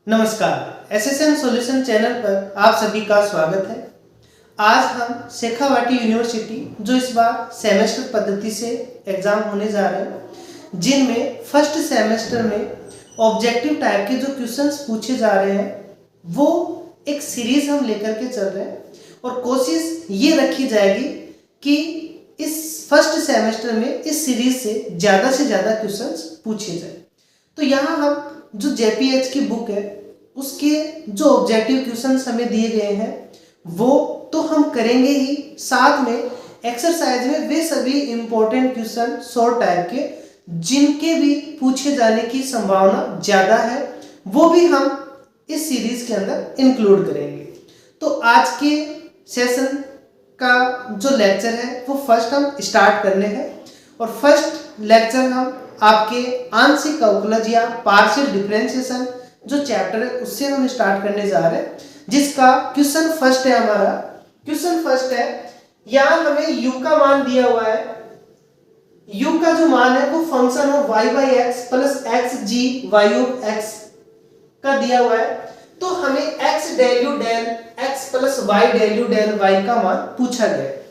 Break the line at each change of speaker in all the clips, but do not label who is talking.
नमस्कार, SSN solution channel पर आप सभी का स्वागत है। आज हम शेखावाटी यूनिवर्सिटी जो इस बार सेमेस्टर पद्धति से एग्जाम होने जा रहे हैं, जिनमें फर्स्ट सेमेस्टर में ऑब्जेक्टिव टाइप के जो क्वेश्चंस पूछे जा रहे हैं वो एक सीरीज हम लेकर के चल रहे हैं और कोशिश ये रखी जाएगी कि इस फर्स्ट सेमेस्टर में इस सीरीज से ज़्यादा क्वेश्चंस पूछे जाए। तो यहाँ हम जो जेपीएच की बुक है उसके जो ऑब्जेक्टिव क्वेश्चंस हमें दिए गए हैं वो तो हम करेंगे ही, साथ में एक्सरसाइज में वे सभी इंपॉर्टेंट क्वेश्चन शॉर्ट टाइप के जिनके भी पूछे जाने की संभावना ज़्यादा है वो भी हम इस सीरीज के अंदर इंक्लूड करेंगे। तो आज के सेशन का जो लेक्चर है वो फर्स्ट हम स्टार्ट करने हैं और फर्स्ट लेक्चर हम आपके आंशिक अवकलज या पार्शियल डिफरेंशिएशन जो चैप्टर है उससे हम स्टार्ट करने जा रहे हैं, जिसका क्वेश्चन फर्स्ट है। हमारा क्वेश्चन फर्स्ट है, यहाँ हमें u का मान दिया हुआ है। u का जो मान है वो function of y by x plus x g y of x का दिया हुआ है। तो हमें x del u del x plus y del u del y का मान पूछा गया है।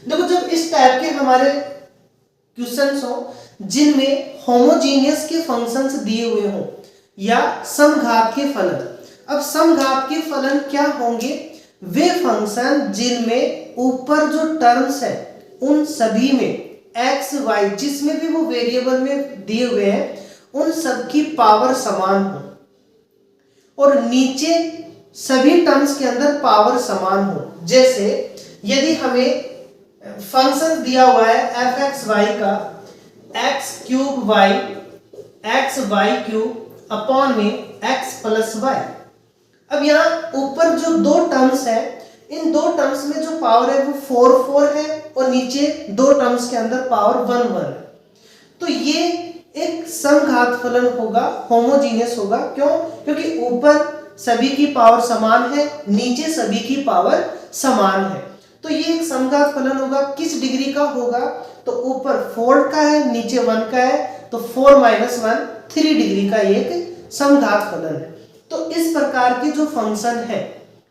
देखो, जब इस टाइप के हमारे क्वेश्चंस हो जिनमें होमोजीनियस के फंक्शंस दिए हुए हों या समघात के फलन, अब समघात के फलन क्या होंगे? वे फंक्शन जिनमें ऊपर जो टर्म्स है उन सभी में x y जिसमें भी वो वेरिएबल में दिए हुए हैं उन सब की पावर समान हो और नीचे सभी टर्म्स के अंदर पावर समान हो। जैसे यदि हमें फंक्शन दिया हुआ है एफ एक्स वाई का x cube y x y cube upon में एक्स प्लस वाई। अब यहाँ ऊपर जो दो टर्म्स है इन दो टर्म्स में जो पावर है वो 4 है और नीचे दो टर्म्स के अंदर पावर 1 है। तो ये एक समघात फलन होगा, होमोजीनियस होगा। क्यों? क्योंकि ऊपर सभी की पावर समान है, नीचे सभी की पावर समान है। तो ये एक समघात फलन होगा। किस डिग्री का होगा? तो ऊपर 4 का है, नीचे 1 का है, तो 4 - 1 3 डिग्री का एक समघात फलन है। तो इस प्रकार के जो फंक्शन है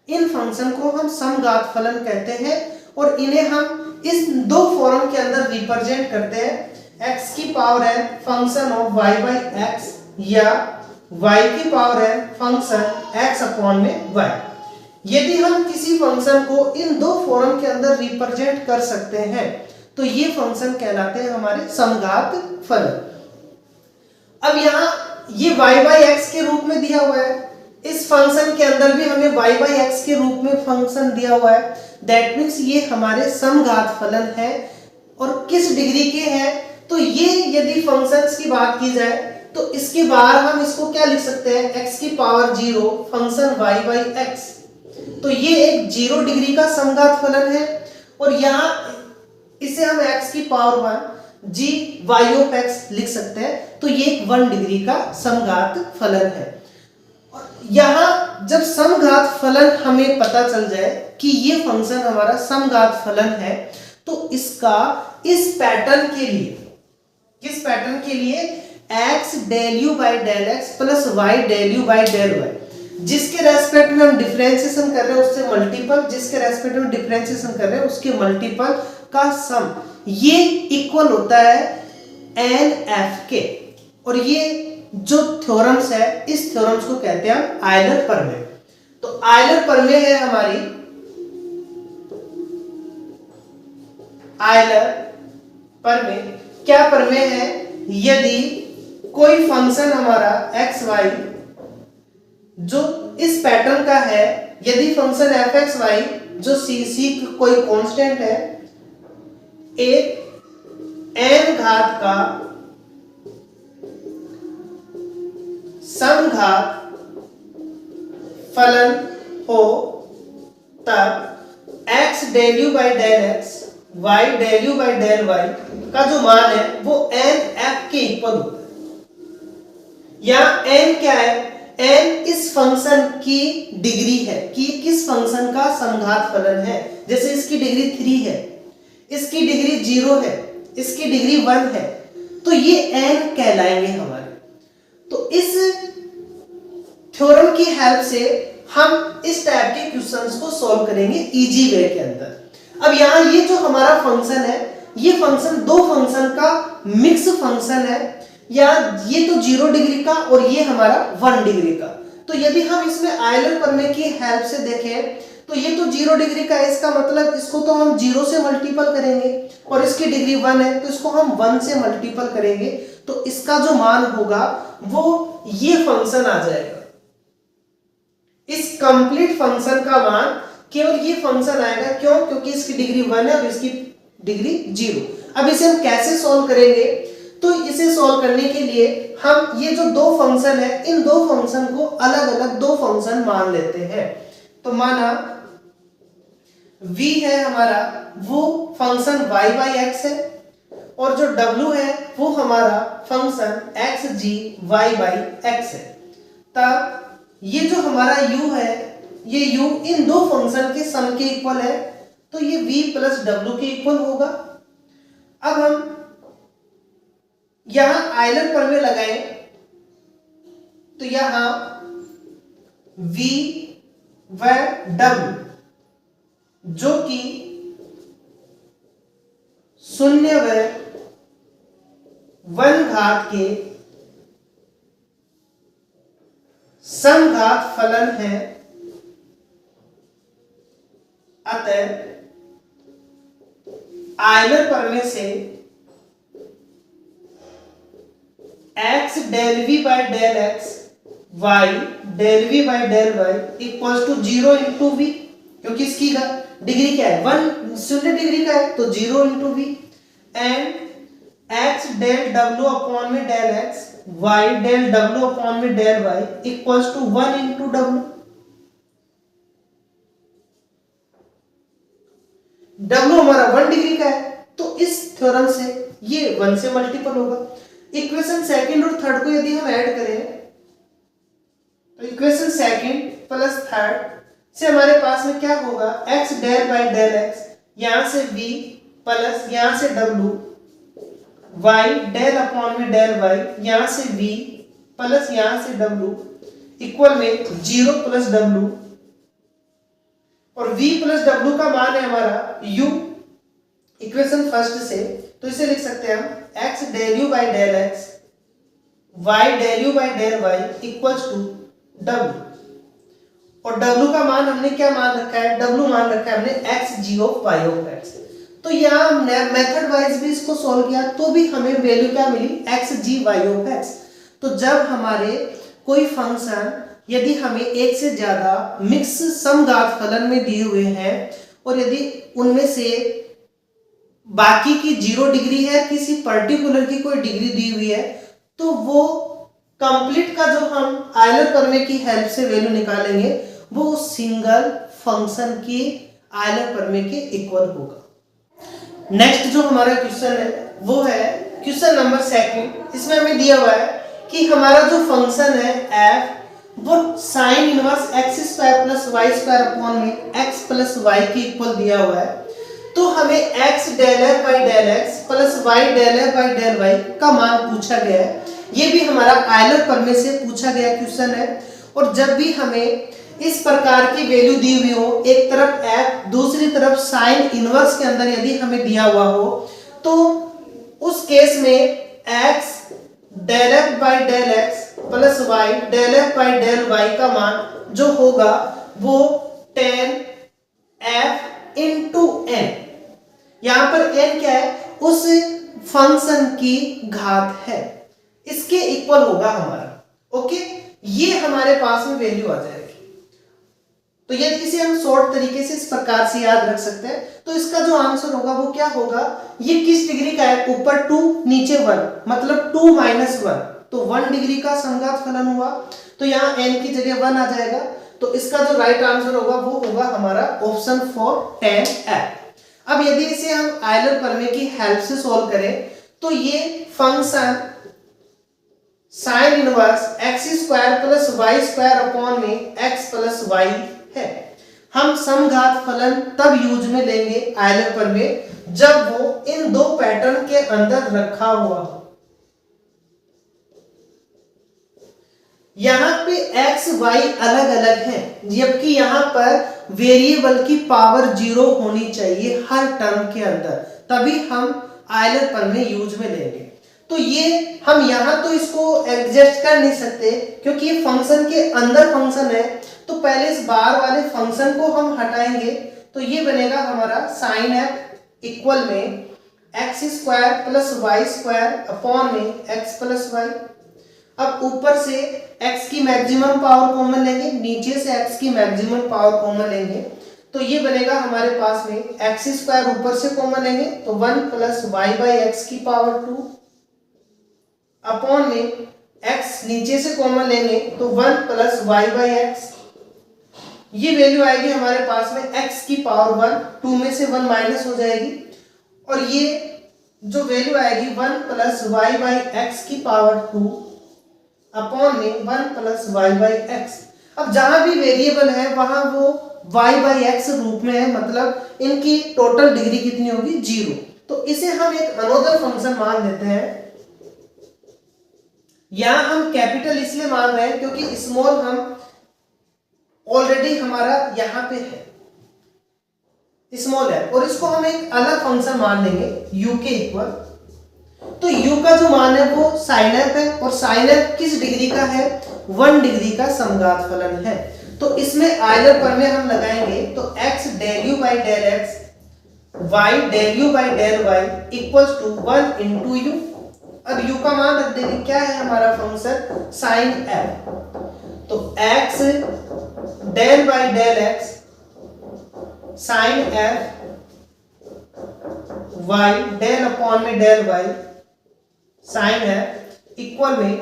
इन फंक्शन को हम समघात फलन कहते हैं और इन्हें हम इस दो फॉर्म के अंदर रिप्रेजेंट करते हैं। x की पावर है function of y by x या y की पावर है फंक्शन x अपॉन में y। यदि हम किसी फंक्शन को इन दो फॉर्म के अंदर रिप्रेजेंट कर सकते हैं तो ये फंक्शन कहलाते हैं हमारे समघात फलन। अब यहाँ ये y बाई एक्स के रूप में दिया हुआ है, इस फंक्शन के अंदर भी हमें y बाई एक्स के रूप में फंक्शन दिया हुआ है। दैट मीन्स ये हमारे समघात फलन है और किस डिग्री के हैं? तो ये यदि फंक्शंस की बात की जाए तो इसके बाहर हम इसको क्या लिख सकते हैं? x की power 0 function y by x. तो ये एक 0 डिग्री का समघात फलन है और यहाँ इसे हम x की power 1 g y of x लिख सकते हैं। तो ये एक 1 डिग्री का समघात फलन है। और यहाँ जब समघात फलन हमें पता चल जाए कि ये फंक्शन हमारा समघात फलन है तो इसका इस पैटर्न के लिए, किस पैटर्न के लिए? x del u by del x plus y del u by del y, जिसके रेस्पेक्ट में हम डिफरेंशिएशन कर रहे हैं उससे मल्टीपल, जिसके रेस्पेक्ट में डिफरेंशिएशन कर रहे हैं उसके मल्टीपल का सम, ये इक्वल होता है NF के। और ये जो थ्योरम्स है इस थ्योरम्स को कहते हैं हम आयलर प्रमेय। तो आयलर प्रमेय है हमारी, आयलर प्रमेय क्या प्रमेय है? यदि कोई फंक्शन हमारा एक्स वाई जो इस पैटर्न का है, यदि फंक्शन एफ एक्स वाई जो सी कोई कांस्टेंट है, एक n घात का समघात फलन हो तब x del u by del x y del u by del y का जो मान है वो NF के इक्वल होता है। यहाँ n क्या है? n इस फंक्शन की डिग्री है कि किस फंक्शन का समघात फलन है। जैसे इसकी डिग्री 3 है, इसकी डिग्री 0 है, इसकी डिग्री 1 है, तो ये n कहलाएंगे हमारे। तो इस थ्योरम की हेल्प से हम इस टाइप के क्वेश्चंस को सॉल्व करेंगे इजी वे के अंदर। अब यहाँ ये जो हमारा फंक्शन है, ये फंक्शन दो फंक्शन का मिक्स फंक्शन है, या ये तो 0 डिग्री का और ये हमारा 1 डिग्री का। तो यदि हम इसमें आयलर प्रमेय की हेल्प से देखें तो ये तो 0 डिग्री का है, इसका मतलब इसको तो हम 0 से मल्टीपल करेंगे, और इसकी डिग्री 1 है तो इसको हम 1 से मल्टीपल करेंगे, तो इसका जो मान होगा वो ये फंक्शन आ जाएगा। इस कंप्लीट फंक्शन का मान केवल ये फंक्शन आएगा। क्यों? क्योंकि इसकी डिग्री 1 है और इसकी डिग्री 0। अब इसे हम कैसे सॉल्व करेंगे? तो इसे सॉल्व करने के लिए हम ये जो दो फंक्शन है, इन दो फंक्शन को अलग अलग दो फंक्शन मान लेते हैं। तो माना v है हमारा वो फंक्शन y बाई एक्स है, और जो w है वो हमारा function x g y by x है। तब ये जो हमारा u है, ये u इन दो फंक्शन के सम के इक्वल है, तो ये v प्लस w के इक्वल होगा। अब हम यहां आयलर प्रमेय लगाएं तो यहां v व w जो कि 0 व 1 घात के समघात फलन है, अतः आयलर प्रमेय से x del v by del x y del v by del y equals to 0 into v, क्योंकि इसकी डिग्री क्या है 1, 0 डिग्री का है तो 0 into v, and x del w upon में del x y del w upon में del y equals to 1 into w। w हमारा 1 डिग्री का है तो इस थ्योरम से ये 1 से मल्टीपल होगा। इक्वेशन सेकंड और थर्ड को यदि हम ऐड करें तो इक्वेशन सेकंड प्लस थर्ड से हमारे पास में क्या होगा, x del by del x, यहां से v प्लस यहां से w, y डेल अपॉन में डेल y, यहां से v प्लस यहां से w इक्वल में 0 प्लस w, और v प्लस w का मान है हमारा u इक्वेशन फर्स्ट से, तो इसे लिख सकते हैं हम x del u by del x, y del u by del y equals to w, और w का मान हमने क्या मान रखा है, w मान रखा है हमने x g of y of x। तो यहाँ हमने मेथड वाइज भी इसको सॉल्व किया तो भी हमें वैल्यू क्या मिली, x g y of x। तो जब हमारे कोई फंक्शन यदि हमें एक से ज्यादा मिक्स समघात फलन में दिए हुए हैं और यदि उनमें से बाकी की 0 डिग्री है, किसी पर्टिकुलर की कोई डिग्री दी हुई है, तो वो कंप्लीट का जो हम आयलर प्रमेय की हेल्प से वैल्यू निकालेंगे वो सिंगल फंक्शन की आयलर प्रमेय के इक्वल होगा। नेक्स्ट जो हमारा क्वेश्चन है वो है क्वेश्चन नंबर सेकंड। इसमें हमें दिया हुआ है कि हमारा जो फंक्शन है f वो sine inverse x square plus y square upon में x प्लस वाई के इक्वल दिया हुआ है। तो हमें x del f by del x plus y del f by del y का मान पूछा गया है। ये भी हमारा आयलर प्रमेय से पूछा गया क्वेश्चन है। और जब भी हमें इस प्रकार की वैल्यू दी हुई हो, एक तरफ f दूसरी तरफ साइन इनवर्स के अंदर यदि हमें दिया हुआ हो, तो उस केस में x del f by del x plus y del f by del y का मान जो होगा वो tan f इंटू n, यहां पर n क्या है, उस फंक्शन की घात है, इसके इक्वल होगा हमारा। ओके, ये हमारे पास में वैल्यू आ जाएगी। तो यदि इसे हम शॉर्ट तरीके से इस प्रकार से याद रख सकते हैं, तो इसका जो आंसर होगा वो क्या होगा, ये किस डिग्री का है, ऊपर 2 नीचे 1, मतलब 2 माइनस 1, तो 1 डिग्री का समघात फलन हुआ। तो यहाँ n की जगह 1 आ जाएगा। तो इसका जो राइट आंसर होगा वो होगा हमारा ऑप्शन 4 tan f। अब यदि इसे हम आयलर प्रमेय की हेल्प से सॉल्व करें तो ये function sine inverse x square plus y square upon में x प्लस वाई है। हम समघात फलन तब यूज में लेंगे आयलर प्रमेय जब वो इन दो पैटर्न के अंदर रखा हुआ हो। यहाँ पे x y अलग अलग है, जबकि यहाँ पर वेरिएबल की पावर 0 होनी चाहिए हर टर्म के अंदर, तभी हम आयलर प्रमेय यूज में लेंगे। तो ये हम यहाँ तो इसको एडजस्ट कर नहीं सकते क्योंकि ये फंक्शन के अंदर फंक्शन है। तो पहले इस बाहर वाले फंक्शन को हम हटाएंगे, तो ये बनेगा हमारा sin f इक्वल में x square plus y square upon में x प्लस वाई। अब ऊपर से x की मैक्सिमम पावर कॉमन लेंगे, नीचे से x की मैक्सिमम पावर कॉमन लेंगे, तो ये बनेगा हमारे पास में x स्क्वायर ऊपर से कॉमन लेंगे तो 1 प्लस वाई बाई एक्स की पावर 2 अपॉन में x नीचे से कॉमन लेंगे तो 1 प्लस वाई बाई एक्स। ये वैल्यू आएगी हमारे पास में x की पावर 1, 2 में से 1 माइनस हो जाएगी, और ये जो वैल्यू आएगी 1 प्लस वाई बाई एक्स की पावर 2 अपॉन में 1 प्लस वाई बाई एक्स। अब जहां भी वेरिएबल है वहां वो y बाई एक्स रूप में है, मतलब इनकी टोटल डिग्री कितनी होगी 0। तो इसे हम एक अनोदर फंक्शन मान लेते हैं। यहां हम कैपिटल इसलिए मान रहे हैं क्योंकि स्मॉल हम ऑलरेडी हमारा यहां पे है, स्मॉल है, और इसको हम एक अलग फंक्शन मान लेंगे u के इक्वल। तो u का जो मान है वो sin f है, और sin f किस डिग्री का है, 1 डिग्री का समघात फलन है। तो इसमें आयलर प्रमेय हम लगाएंगे तो x del u by del x y del u by del y equals to 1 into u। अब u का मान रख देंगे, क्या है हमारा फंक्शन sin f, तो x del by del x sin f y del upon में del y sin f equal में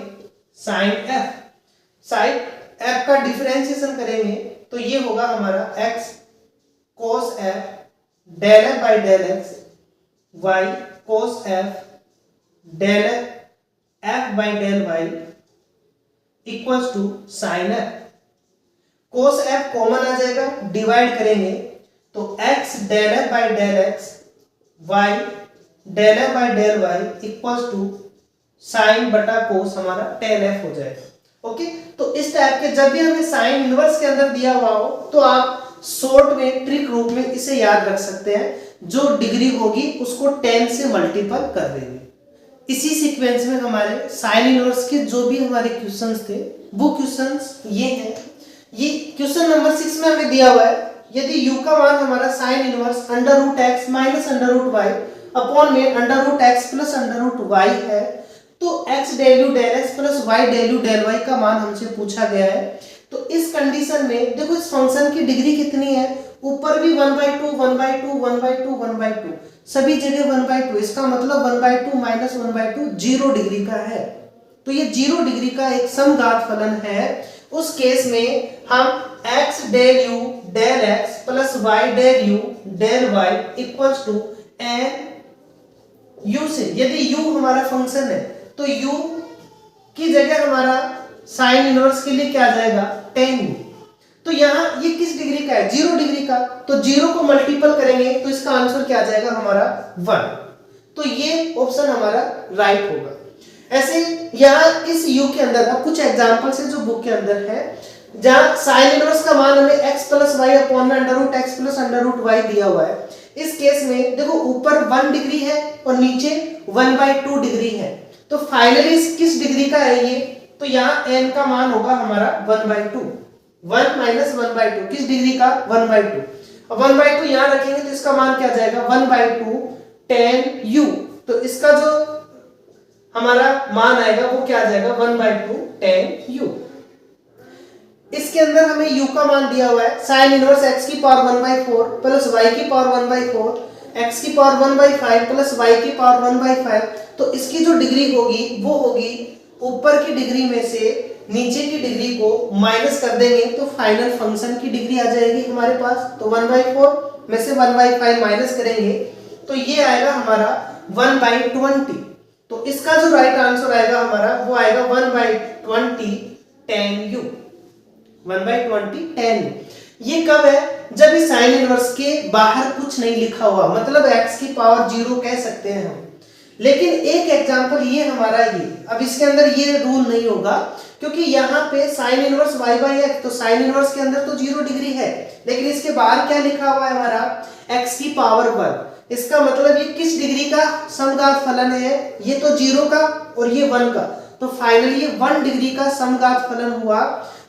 sin f। sin f का डिफरेंशिएशन करेंगे तो ये होगा हमारा x cos f del f by del x y cos f del f by del y equals to sin f। cos f common आ जाएगा, divide करेंगे तो x del f by del x y del f by del y equals to sin बटा cos हमारा tan f हो जाएगा। Okay, तो इस टाइप के जब भी हमें साइन इनवर्स के अंदर दिया हुआ हो तो आप शॉर्ट में ट्रिक रूप में इसे याद रख सकते हैं, जो डिग्री होगी उसको 10 से मल्टीपल कर देंगे। इसी सीक्वेंस में हमारे साइन इनवर्स के जो भी हमारे क्वेश्चंस थे वो क्वेश्चंस ये हैं। ये क्वेश्चन नंबर 6 में हमें दिया हुआ है, यदि u का मान हमारा sine inverse under root x minus under root y upon में under root x plus under root y है, तो x del u del x plus y del u del y का मान हमसे पूछा गया है। तो इस कंडीशन में देखो इस फंक्शन की डिग्री कितनी है, ऊपर भी 1/2 1/2 1/2 1/2 सभी जगह 1/2, इसका मतलब 1/2 माइनस 1/2 0 डिग्री का है। तो ये 0 डिग्री का एक समघात फलन है। उस केस में हम x del u del x plus y del u del y equals to n u से, यदि u हमारा फंक्शन है तो u की जगह हमारा साइन इनवर्स के लिए क्या आ जाएगा, tan u। तो यहाँ ये किस डिग्री का है, 0 डिग्री का, तो 0 को मल्टीपल करेंगे तो इसका आंसर क्या आ जाएगा हमारा 1। तो ये ऑप्शन हमारा राइट होगा। ऐसे यहाँ इस u के अंदर अब कुछ एग्जांपल्स है जो बुक के अंदर है, जहाँ साइन इनवर्स का मान हमें x प्लस वाई अपॉन में under root x plus under root y दिया हुआ है। इस केस में देखो ऊपर 1 डिग्री है और नीचे 1/2 डिग्री है, तो फाइनली किस डिग्री का है ये, तो यहाँ n का मान होगा हमारा 1/2, 1 माइनस 1/2 किस डिग्री का 1/2। अब 1/2 यहाँ रखेंगे तो इसका मान क्या जाएगा 1/2 tan u। तो इसका जो हमारा मान आएगा वो क्या आ जाएगा 1/2 tan u। इसके अंदर हमें u का मान दिया हुआ है sin इनवर्स x की पावर 1/4 प्लस y की पावर 1/4 x की पावर 1/5 प्लस y की पावर 1/5। तो इसकी जो डिग्री होगी वो होगी ऊपर की डिग्री में से नीचे की डिग्री को माइनस कर देंगे तो फाइनल फंक्शन की डिग्री आ जाएगी हमारे पास। तो 1/4 में से 1/5 माइनस करेंगे तो ये आएगा हमारा 1/20। तो इसका जो राइट आंसर आएगा हमारा वो आएगा 1/20 tan u, 1/20 tan u। ये कब है, जब इस साइन इनवर्स के बाहर कुछ नहीं लिखा हुआ, मतलब x की पावर 0 कह सकते हैं हम। लेकिन एक एग्जांपल ये हमारा ये, अब इसके अंदर ये रूल नहीं होगा क्योंकि यहाँ पे sine inverse y by x, तो साइन इनवर्स के अंदर तो 0 डिग्री है, लेकिन इसके बाहर क्या लिखा हुआ है हमारा x की पावर 1। इसका मतलब ये किस डिग्री का समघात फलन है, ये तो 0 का और ये 1 का, तो फाइनली ये 1 डिग्री का समघात फलन हुआ।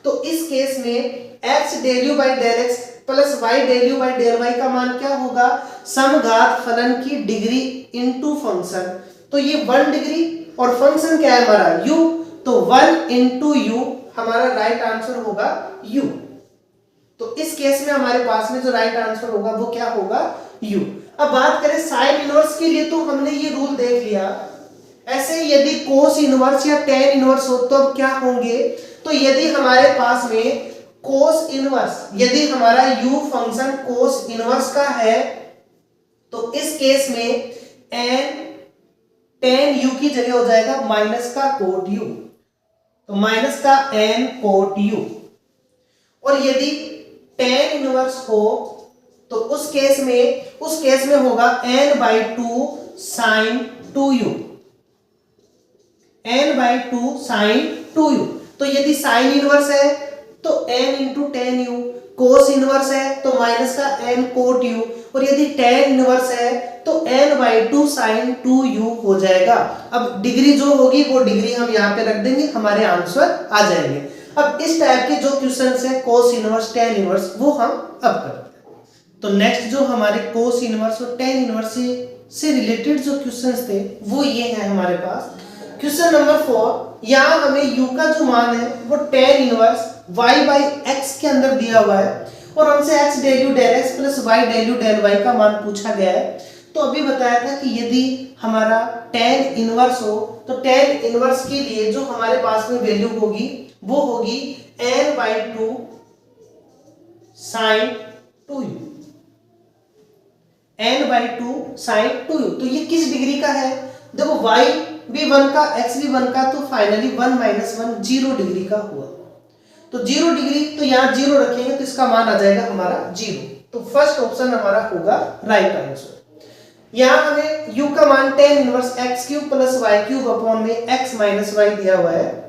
तो इस केस में x del u by del x plus y del u by del y का मान क्या होगा, समघात फलन की डिग्री इनटू फंक्शन। तो ये 1 डिग्री और फंक्शन क्या है हमारा u, तो 1 इंटू यू हमारा राइट आंसर होगा u। तो इस केस में हमारे पास में जो राइट आंसर होगा वो क्या होगा u। अब बात करें साइन इनवर्स के लिए, तो हमने ये रूल देख लिया। ऐसे यदि कोस इनवर्स या टेन इनवर्स हो तो अब क्या होंगे, तो यदि हमारे पास में कोस इनवर्स, यदि हमारा u फंक्शन कोस इनवर्स का है, तो इस केस में n टेन u की जगह हो जाएगा माइनस का कोट u, तो माइनस का n कोट u। और यदि टेन इनवर्स हो तो उस केस में होगा n by 2 sine 2u, n by 2 sine 2u। तो यदि साइन इनवर्स है तो n into tan u, cos inverse है तो माइनस का n कोट u, और यदि टेन इनवर्स है तो n बाई 2 साइन 2u हो जाएगा। अब डिग्री जो होगी वो डिग्री हम यहाँ पे रख देंगे, हमारे आंसर आ जाएंगे। अब इस टाइप के जो क्वेश्चंस है कोस इनवर्स टेन इनवर्स वो हम अब करते हैं। तो नेक्स्ट जो हमारे कोस इनवर्स और टेन इनवर्स से रिलेटेड जो क्वेश्चंस थे वो ये है हमारे पास। क्वेश्चन नंबर 4, यहाँ हमें u का जो मान है वो tan inverse y by x के अंदर दिया हुआ है और हमसे x del u del x plus y del u del y का मान पूछा गया है। तो अभी बताया था कि यदि हमारा टेन इनवर्स हो तो टेन इनवर्स के लिए जो हमारे पास में वैल्यू होगी वो होगी n by 2 sine 2u, n by 2 sine 2u। तो ये किस डिग्री का है, देखो y भी 1 का x भी 1 का, तो फाइनली 1 माइनस 1 0 डिग्री का हुआ। तो 0 डिग्री, तो यहाँ 0 रखेंगे तो इसका मान आ जाएगा हमारा 0। तो फर्स्ट ऑप्शन हमारा होगा राइट आंसर। यहाँ हमें u का मान tan inverse x cube plus y cube upon में x माइनस y दिया हुआ है।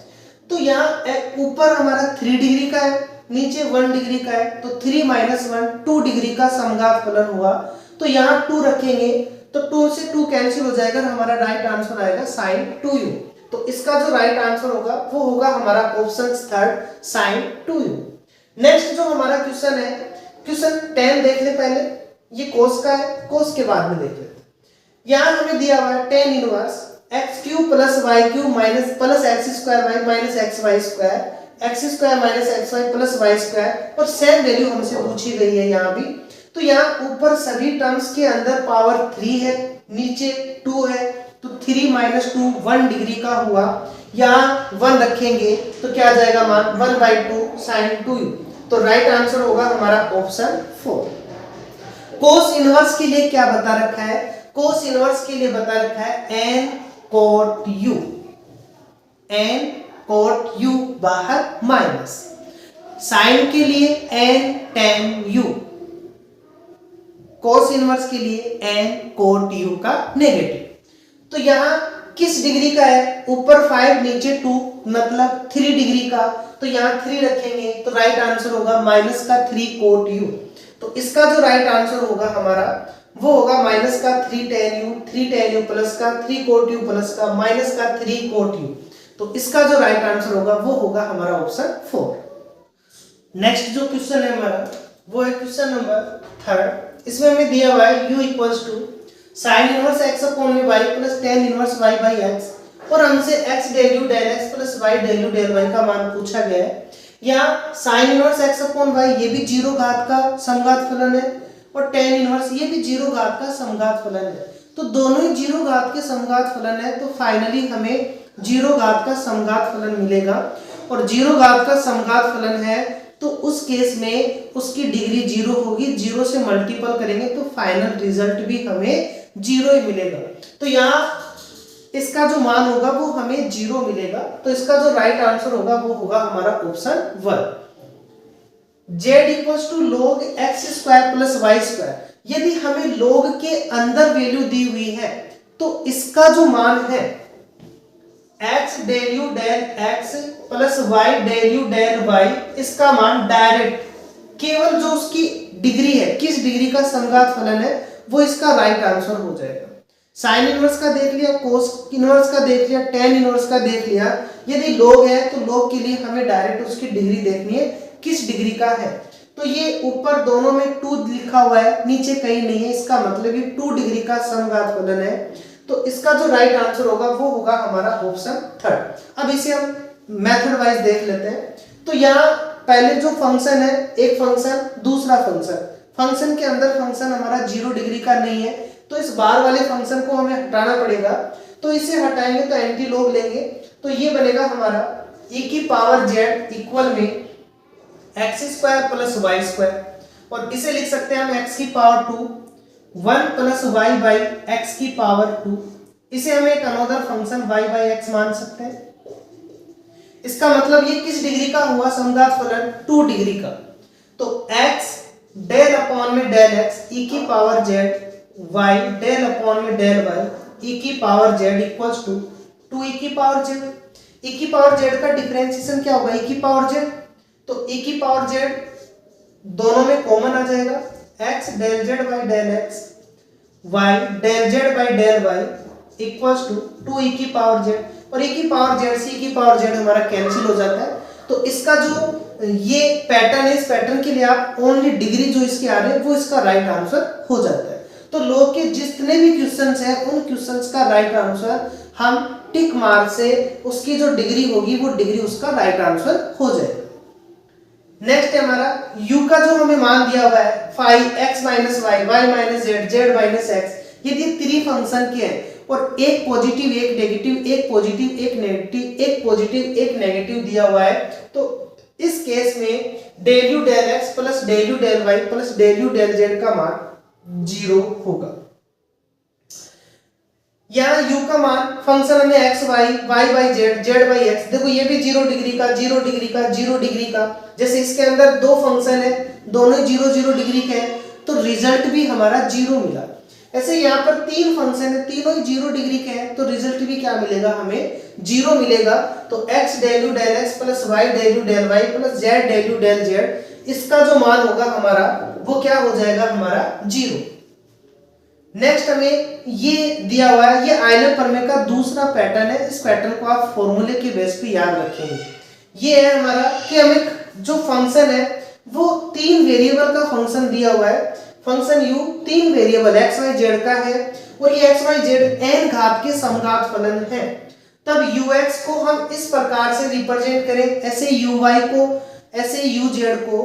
तो यहाँ ऊपर हमारा 3 डिग्री का है, नीचे 1 डिग्री का है, तो 3 माइनस 1 2 डिग्री का समघात फलन हुआ। तो यहाँ 2 रखेंगे तो 2 से 2 कैंसिल हो जाएगा, और हमारा राइट आंसर आएगा साइन 2u। तो इसका जो राइट आंसर होगा वो होगा हमारा option third sign 2u। Next जो हमारा क्वेश्चन है, क्वेश्चन 10 देख ले पहले, ये कोस का है, कोस के बाद में देख लेते हैं। यहाँ हमें दिया हुआ है tan inverse x cube plus y cube minus plus x square y minus x y square, x square minus x y plus y square, और सेम वैल्यू हमसे पूछी गई है यहाँ भी। तो यहाँ ऊपर सभी टर्म्स के अंदर पावर 3 है, नीचे 2 है, तो 3 माइनस 2 1 डिग्री का हुआ। यहाँ 1 रखेंगे तो क्या आ जाएगा मान 1 बाई 2 साइन 2u। तो राइट आंसर होगा हमारा ऑप्शन 4। कोस इनवर्स के लिए क्या बता रखा है, कोस इनवर्स के लिए बता रखा है n cot u, n cot u बाहर माइनस, साइन के लिए n tan u, cos inverse के लिए n कोट u का नेगेटिव। तो यहाँ किस डिग्री का है, ऊपर 5 नीचे 2 मतलब 3 डिग्री का, तो यहाँ 3 रखेंगे तो राइट आंसर होगा माइनस का 3 कोट u। तो इसका जो राइट आंसर होगा हमारा वो होगा माइनस का 3 tan u प्लस का 3 कोट u प्लस का माइनस का 3 कोट u। तो इसका जो राइट आंसर होगा वो होगा हमारा ऑप्शन 4। नेक्स्ट जो क्वेश्चन है हमारा वो है क्वेश्चन नंबर 3। इसमें हमें दिया हुआ है u equals to sine inverse x upon में y plus tan inverse y by x, और हमसे x del u del x plus y del u del y का मान पूछा गया है। यहाँ साइन इनवर्स x अपॉन y ये भी 0 घात का समघात फलन है, और टेन इनवर्स ये भी 0 घात का समघात फलन है। तो दोनों ही 0 घात के समघात फलन है, तो फाइनली हमें 0 घात का समघात फलन मिलेगा। और 0 घात का समघात फलन है तो उस केस में उसकी डिग्री 0 होगी, 0 से मल्टीपल करेंगे तो फाइनल रिजल्ट भी हमें 0 ही मिलेगा। तो यहाँ इसका जो मान होगा वो हमें 0 मिलेगा। तो इसका जो राइट आंसर होगा वो होगा हमारा option 1। z equals to log x square plus y square. यदि हमें log के अंदर वैल्यू दी हुई है तो इसका जो मान है x del u del x plus y del u del y, इसका मान डायरेक्ट केवल जो उसकी डिग्री है, किस डिग्री का समघात फलन है, वो इसका राइट आंसर हो जाएगा। साइन इनवर्स का देख लिया, कोस इनवर्स का देख लिया, टेन इनवर्स का देख लिया। यदि log है तो log के लिए हमें डायरेक्ट उसकी डिग्री देखनी है, किस डिग्री का है। तो ये ऊपर दोनों में 2 लिखा हुआ है, नीचे कहीं नहीं है, इसका मतलब ये 2 डिग्री का समघात फलन है। तो इसका जो राइट आंसर होगा वो होगा हमारा ऑप्शन थर्ड। अब इसे हम मेथड वाइज देख लेते हैं। तो यहाँ पहले जो फंक्शन है, एक फंक्शन दूसरा फंक्शन, फंक्शन के अंदर फंक्शन हमारा 0 डिग्री का नहीं है, तो इस बार वाले फंक्शन को हमें हटाना पड़ेगा। तो इसे हटाएंगे तो एंटी लॉग लेंगे, तो ये बनेगा हमारा e की पावर z इक्वल में x square plus y square, और इसे लिख सकते हैं हम x की power 2 1 plus y by x की पावर 2। इसे हम एक another function y by x मान सकते हैं। इसका मतलब ये किस डिग्री का हुआ समघात फलन, 2 डिग्री का। तो x डेल अपॉन में डेल x e की power z y del upon में डेल y e की power z equals to 2 e की पावर z। e की पावर z का डिफरेंशिएशन क्या होगा, e की पावर z, तो e की पावर z दोनों में कॉमन आ जाएगा, x del z by del x y del z by del y equals to 2 e की पावर z, और e की पावर z से e की पावर z हमारा कैंसिल हो जाता है। तो इसका जो ये पैटर्न है, इस पैटर्न के लिए आप ओनली डिग्री जो इसके आ रहे हैं वो इसका राइट आंसर हो जाता है। तो लोग के जितने भी क्वेश्चंस हैं उन क्वेश्चंस का राइट आंसर हम टिक मार्क से उसकी जो डिग्री होगी वो डिग्री उसका राइट आंसर हो जाएगा। नेक्स्ट है हमारा u का जो हमें मान दिया हुआ है 5x minus y y minus z z minus x, यदि 3 फंक्शन के हैं और एक पॉजिटिव एक नेगेटिव, एक पॉजिटिव एक नेगेटिव, एक पॉजिटिव एक नेगेटिव दिया हुआ है, तो इस केस में del u del x plus del u del y plus del u del z का मान 0 होगा। यहाँ u का मान फंक्शन हमें x y y by Z Z by x, देखो ये भी 0 डिग्री का 0 डिग्री का 0 डिग्री का, जैसे इसके अंदर 2 फंक्शन है दोनों 0 0 डिग्री के हैं, तो रिजल्ट भी हमारा 0 मिला। ऐसे यहाँ पर 3 फंक्शन है तीनों ही 0 डिग्री के हैं, तो रिजल्ट भी क्या मिलेगा, हमें 0 मिलेगा। तो x del u del x plus y del u del y plus z del u del z, इसका जो मान होगा हमारा वो क्या हो जाएगा, हमारा 0। नेक्स्ट हमें ये दिया हुआ है, ये आयलर प्रमेय का दूसरा पैटर्न है, इस पैटर्न को आप फॉर्मूले के बेस पे याद रखेंगे। ये है हमारा कि हमें जो फंक्शन है वो 3 वेरिएबल का फंक्शन दिया हुआ है, function u 3 variable x y z का है, और ये x y z n घात के समघात फलन है। तब ux को हम इस प्रकार से रिप्रेजेंट करें, ऐसे uy को, ऐसे uz को,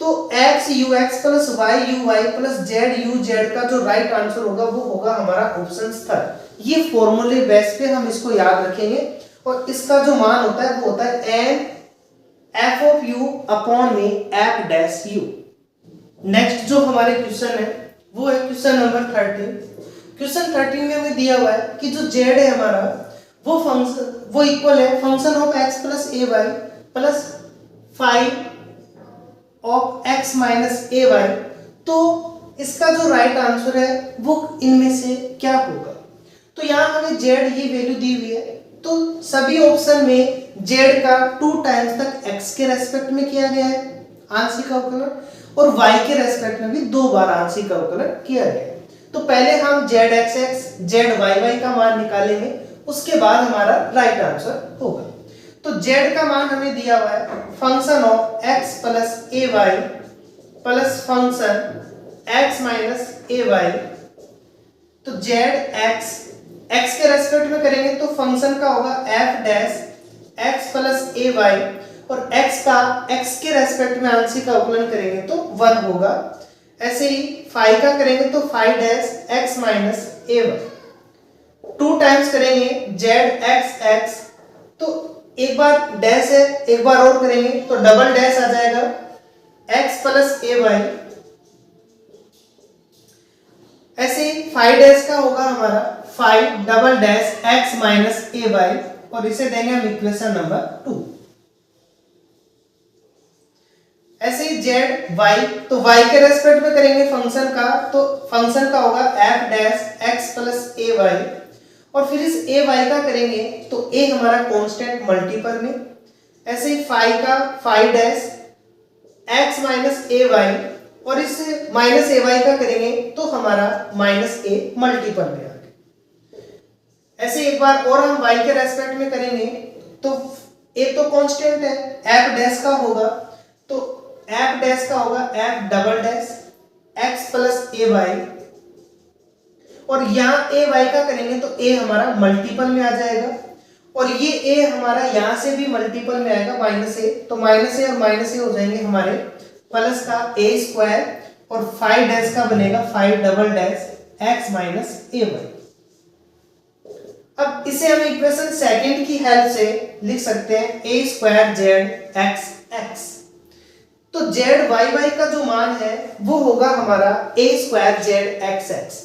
तो x ux plus y uy plus z uz का जो राइट आंसर होगा वो होगा हमारा ऑप्शन थर्ड। ये फॉर्मूले बेस पे हम इसको याद रखेंगे, और इसका जो मान होता है वो होता है n f of u upon में f डैश u। नेक्स्ट जो हमारे क्वेश्चन है वो है क्वेश्चन नंबर 13। क्वेश्चन 13 में हमें दिया हुआ है कि जो z है हमारा वो फंक्शन वो इक्वल है function of x plus a y plus 5 of x minus a y, तो इसका जो राइट आंसर है वो इनमें से क्या होगा। तो यहाँ हमें z ये वैल्यू दी हुई है, तो सभी ऑप्शन में z का 2 टाइम्स तक x के रेस्पेक्ट में किया गया है आंशिक अवकलन, और y के रेस्पेक्ट में भी 2 बार आंशिक अवकलन किया गया है। तो पहले हम zxx zy का मान निकालेंगे, उसके बाद हमारा राइट आंसर होगा। तो z का मान हमें दिया हुआ है function of x plus a y plus function x minus a y. तो z x के रेस्पेक्ट में करेंगे तो फंक्शन का होगा f dash x plus a y, और x का x के रेस्पेक्ट में आंशिक अवकलन करेंगे तो 1 होगा। ऐसे ही फाई का करेंगे तो phi dash x minus a Y, 2 times करेंगे z x, तो एक बार डैश है एक बार और करेंगे तो डबल डैश आ जाएगा x प्लस ए वाई। ऐसे 5 डैश का होगा हमारा 5 double dash x minus a y, और इसे देंगे हम इक्वेशन नंबर 2। ऐसे ही z y, तो y के रेस्पेक्ट में करेंगे फंक्शन का, तो फंक्शन का होगा f dash x plus a y, और फिर इस ए वाई का करेंगे तो ए हमारा कांस्टेंट मल्टीपल में, ऐसे ही फाइव का five dash x minus a y, और इस माइनस ए वाई का करेंगे तो हमारा माइनस ए मल्टीपल में आ गया। ऐसे एक बार और हम y के रेस्पेक्ट में करेंगे तो एक तो कांस्टेंट है एफ डैश का होगा, तो एफ डैश का होगा f double dash x plus a y, और यहाँ ए वाई का करेंगे तो ए हमारा मल्टीपल में आ जाएगा, और ये ए हमारा यहाँ से भी मल्टीपल में आएगा माइनस ए, तो माइनस ए और माइनस ए हो जाएंगे हमारे प्लस का ए स्क्वायर, और फाइव डैश का बनेगा five double dash x minus a y. अब इसे हम इक्वेशन सेकंड की हेल्प से लिख सकते हैं a square z x x. तो जेड वाई वाई का जो मान है वो होगा हमारा a square z x x.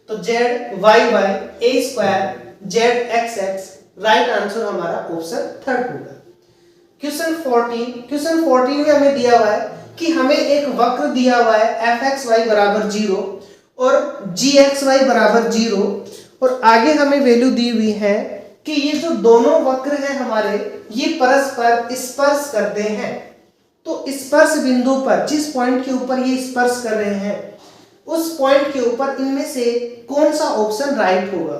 तो z y y a square z x x, right answer हमारा ऑप्शन थर्ड होगा। क्वेश्चन 14 में हमें दिया हुआ है कि हमें एक वक्र दिया हुआ है एफ एक्स वाई बराबर 0 और जी एक्स वाई बराबर 0, और आगे हमें वैल्यू दी हुई है कि ये जो दोनों वक्र हैं हमारे ये परस्पर स्पर्श करते हैं। तो स्पर्श बिंदु पर जिस पॉइंट के ऊपर ये स्पर्श कर रहे हैं उस पॉइंट के ऊपर इनमें से कौन सा ऑप्शन राइट होगा।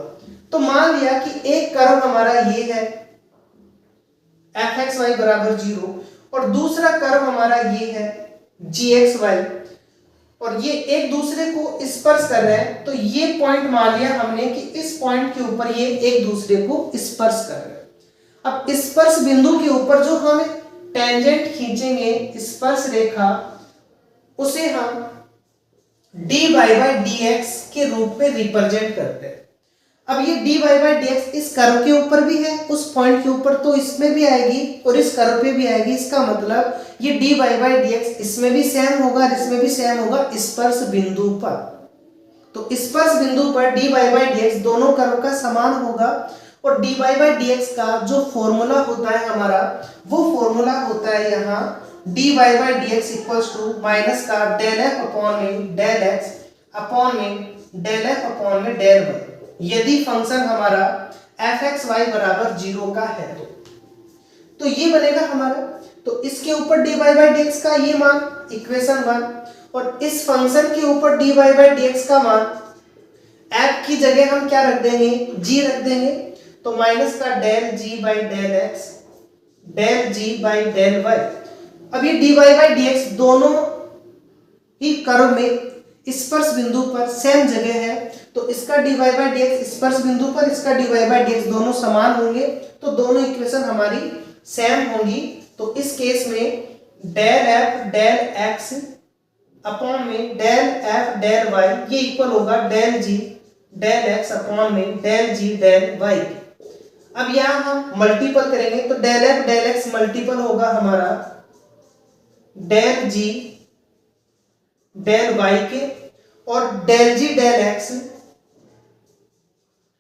तो मान लिया कि एक कर्व हमारा ये है एफ एक्स वाई बराबर 0 और दूसरा कर्व हमारा ये है जी एक्स वाई, और ये एक दूसरे को स्पर्श कर रहे हैं। तो ये पॉइंट मान लिया हमने कि इस पॉइंट के ऊपर ये एक दूसरे को स्पर्श कर रहे हैं। अब स्पर्श बिंदु के ऊपर जो हम टेंजेंट खींचेंगे स्पर्श रेखा, उसे हम d y by d x के रूप में रिप्रेजेंट करते हैं। अब ये d y by d x इस कर्व के ऊपर भी है उस पॉइंट के ऊपर, तो इसमें भी आएगी और इस कर्व पे भी आएगी। इसका मतलब ये d y by d x इसमें भी सेम होगा और इसमें भी सेम होगा स्पर्श बिंदु पर। तो स्पर्श बिंदु पर d y by d x दोनों कर्व का समान होगा, और d y by d x का जो फॉर्मूला होता है हमारा वो फॉर्मूला होता है यहाँ d y by d x equals to minus का डेल एफ अपॉन में डेल एक्स अपॉन में डेल एफ अपॉन में डेल वाई, यदि फंक्शन हमारा एफ एक्स वाई बराबर 0 का है तो ये बनेगा हमारा। तो इसके ऊपर d y by d x का ये मान इक्वेशन 1, और इस फंक्शन के ऊपर d y by d x का मान एफ की जगह हम क्या रख देंगे जी रख देंगे, तो माइनस का del g by del x del g by del y. अब ये d y by d x दोनों ही कर्व में स्पर्श बिंदु पर सेम जगह है, तो इसका d y by d x स्पर्श बिंदु पर इसका d y by d x दोनों समान होंगे, तो दोनों इक्वेशन हमारी सेम होंगी। तो इस केस में del f del x upon में डेल एफ डेल वाई ये इक्वल होगा del g del x upon में डेल जी डेल वाई। अब यहाँ हम मल्टीपल करेंगे तो del f del x multiple होगा हमारा डेल जी डेल वाई के, और डेल जी डेल एक्स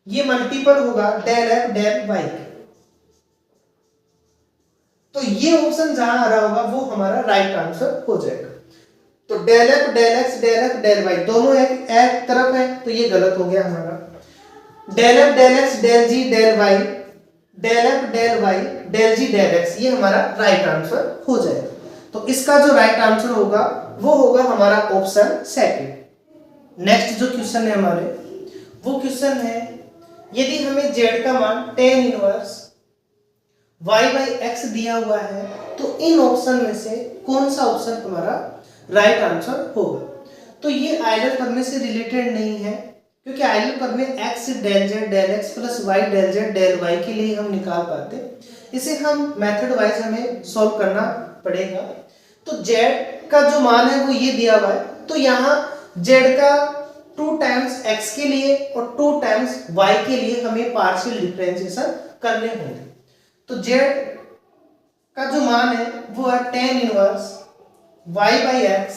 ये मल्टीपल होगा डेल एफ डेल वाई के। तो ये ऑप्शन जहां आ रहा होगा वो हमारा राइट आंसर हो जाएगा। तो del f del x del f del y दोनों एक तरफ है, तो ये गलत हो गया हमारा। Del f del x del g del y del f del y del g del x ये हमारा राइट आंसर हो जाएगा। तो इसका जो राइट आंसर होगा वो होगा हमारा ऑप्शन सेकंड। नेक्स्ट जो क्वेश्चन है हमारे वो क्वेश्चन है यदि हमें z का मान tan inverse y by x दिया हुआ है तो इन ऑप्शन में से कौन सा ऑप्शन हमारा राइट आंसर होगा। तो ये आइलर प्रमेय से रिलेटेड नहीं है, क्योंकि आइलर प्रमेय x del z del x plus y del z del y के लिए हम निकाल पाते, इसे हम मेथड वाइज हमें सॉल्व करना पड़ेगा। तो z का जो मान है वो ये दिया हुआ है, तो यहाँ z का 2 टाइम्स x के लिए और 2 टाइम्स y के लिए हमें पार्शियल डिफरेंशिएशन करने होंगे। तो z का जो मान है वो है tan inverse y by x,